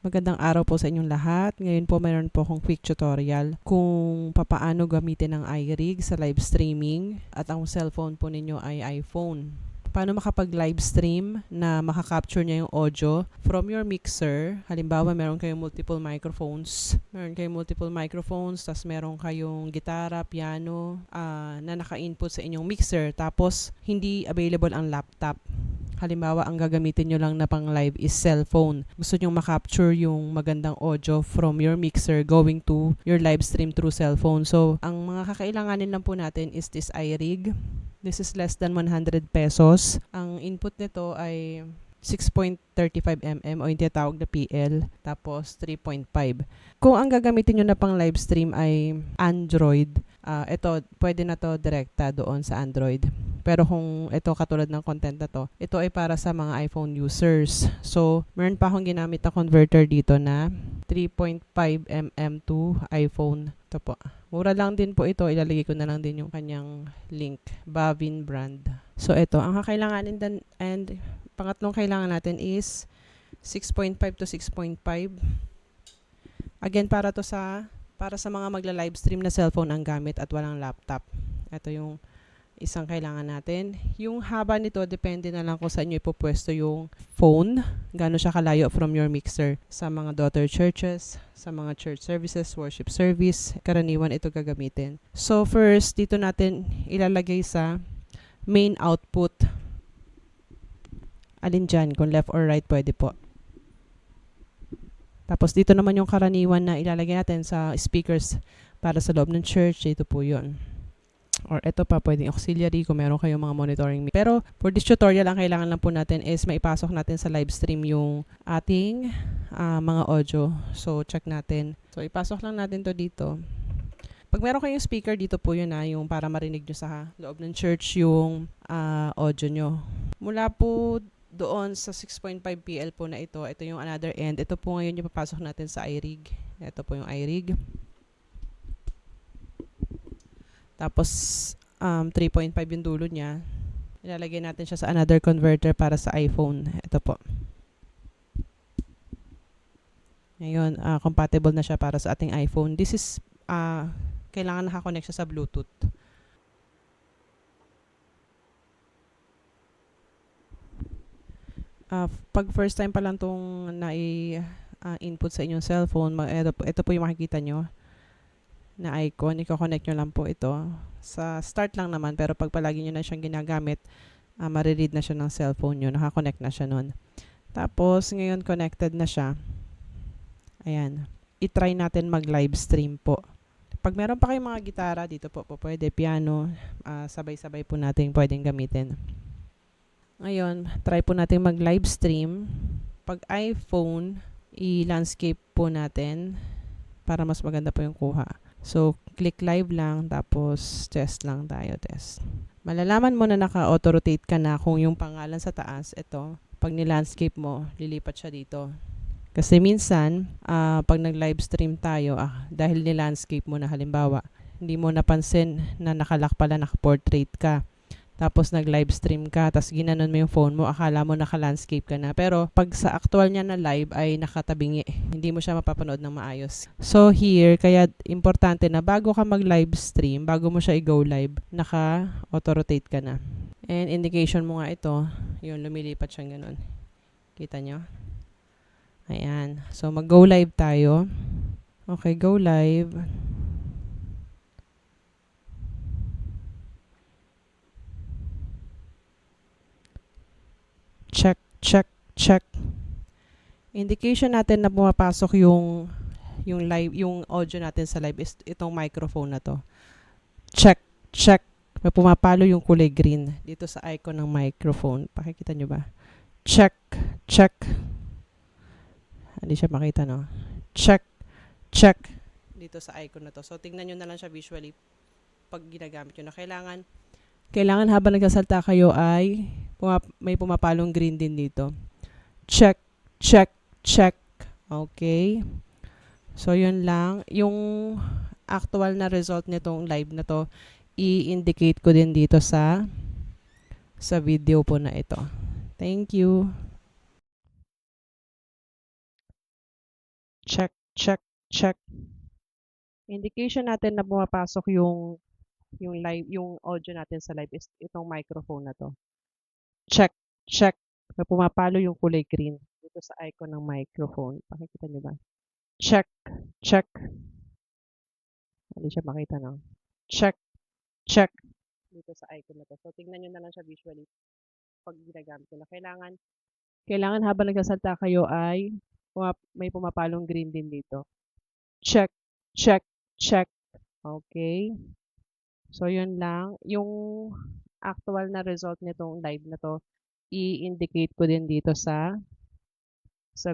Magandang araw po sa inyong lahat. Ngayon po mayroon po akong quick tutorial kung papaano gamitin ang iRig sa live streaming at ang cellphone po ninyo ay iPhone. Paano makapag-live stream na makakapture niya yung audio from your mixer. Halimbawa, meron kayong multiple microphones. Tas meron kayong gitara, piano na naka-input sa inyong mixer. Tapos, hindi available ang laptop. Halimbawa, ang gagamitin nyo lang na pang live is cellphone. Gusto nyo makapture yung magandang audio from your mixer going to your live stream through cellphone. So, ang mga kakailanganin lang po natin is this iRig. This is less than 100 pesos. Ang input nito ay 6.35 mm o yung tinatawag na PL, tapos 3.5. Kung ang gagamitin nyo na pang live stream ay Android, ito, pwede na to direkta doon sa Android. Pero kung ito katulad ng content na to, ito ay para sa mga iPhone users. So, meron pa akong ginamit na converter dito na 3.5 mm to iPhone. Ito po. Mura lang din po ito. Ilalagay ko na lang din yung kanyang link. Bavin brand. So, ito. Ang kakailanganin din and pangatlong kailangan natin is 6.5 to 6.5. Again, para sa mga magla-live stream na cellphone ang gamit at walang laptop. Ito yung isang kailangan natin. Yung haba nito, depende na lang kung saan nyo ipopwesto yung phone. Gano'n siya kalayo from your mixer. Sa mga daughter churches, sa mga church services, worship service, karaniwan ito gagamitin. So first, dito natin ilalagay sa main output. Alin dyan, kung left or right, pwede po. Tapos dito naman yung karaniwan na ilalagay natin sa speakers para sa loob ng church. Dito po yun. Or ito pa, pwedeng auxiliary kung meron kayong mga monitoring. Pero for this tutorial, ang kailangan lang po natin is maipasok natin sa live stream yung ating mga audio. So, check natin. So, ipasok lang natin to dito. Pag meron kayong speaker, dito po yun yung para marinig nyo sa loob ng church yung audio nyo. Mula po doon sa 6.5 PL po na ito yung another end. Ito po ngayon yung papasok natin sa iRig. Ito po yung iRig. Tapos, 3.5 yung dulo niya. Ilalagay natin siya sa another converter para sa iPhone. Ito po. Ngayon, compatible na siya para sa ating iPhone. This is, kailangan nakakonect siya sa Bluetooth. Pag first time pa lang itong input sa inyong cellphone, ito po yung makikita nyo na icon, i-connect nyo lang po ito. Sa start lang naman, pero pag palagi nyo na siyang ginagamit, mariread na siya ng cellphone nyo, nakakonect na siya nun. Tapos, ngayon connected na siya. Ayan. I-try natin mag-live stream po. Pag meron pa kayong mga gitara, dito po pwede, piano, sabay-sabay po natin pwedeng gamitin. Ngayon, try po natin mag-live stream. Pag iPhone, i-landscape po natin para mas maganda po yung kuha. So, click live lang, tapos test lang tayo, test. Malalaman mo na naka-auto-rotate ka na kung yung pangalan sa taas, ito, pag ni-landscape mo, lilipat siya dito. Kasi minsan, pag nag-live stream tayo, dahil ni-landscape mo na halimbawa, hindi mo napansin na nakalock pala, naka-portrait ka. Tapos nag-live stream ka, tapos ginanon mo yung phone mo, akala mo naka-landscape ka na. Pero pag sa actual niya na live ay nakatabingi. Hindi mo siya mapapanood ng maayos. So here, kaya importante na bago ka mag-live stream, bago mo siya i-go live, naka-auto-rotate ka na. And indication mo nga ito, yun, lumilipat siyang ganun. Kita nyo? Ayan. So mag-go live tayo. Okay, go live. Check, check, check. Indication natin na pumapasok yung live, yung audio natin sa live is itong microphone na to. Check, check. May pumapalo yung kulay green dito sa icon ng microphone. Pakikita nyo ba? Check, check. Hindi siya makita, no? Check, check. Dito sa icon na to. So, tingnan nyo na lang siya visually pag ginagamit nyo na. Kailangan habang nagsasalta kayo ay may pumapalong green din dito. Check, check, check. Okay. So, yun lang. Yung actual na result nitong live na to, i-indicate ko din dito sa video po na ito. Thank you. Check, check, check. Indication natin na pumapasok yung live, yung audio natin sa live is itong microphone na to. Check, check. Na pumapalo yung kulay green dito sa icon ng microphone. Pakikita niyo ba? Check, check. Hindi siya makita, no? Check, check. Dito sa icon na to. So, tingnan nyo na lang siya visually pag ginagamit ko na. Kailangan habang nagsasalta kayo ay may pumapalong green din dito. Check, check, check. Okay. So, yun lang. Yung actual na result nitong live na to, i-indicate ko din dito sa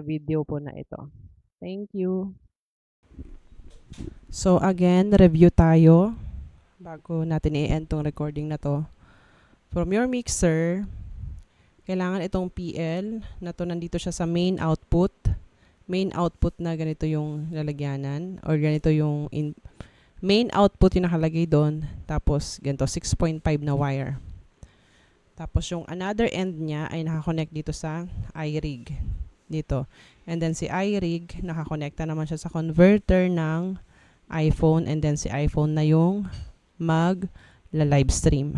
video po na ito. Thank you. So, again, review tayo bago natin i-end tong recording na to. From your mixer, kailangan itong PL na to nandito siya sa main output. Main output na ganito yung lalagyanan or ganito yung main output yung nakalagay doon. Tapos ganito 6.5 na wire. Tapos yung another end niya ay nakakonect dito sa iRig. Dito. And then si iRig nakakonekta naman siya sa converter ng iPhone and then si iPhone na yung mag-live stream.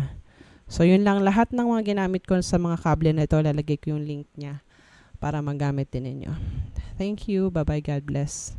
So, yun lang. Lahat ng mga ginamit ko sa mga kable na ito, lalagay ko yung link niya para magamit din ninyo. Thank you. Bye-bye. God bless.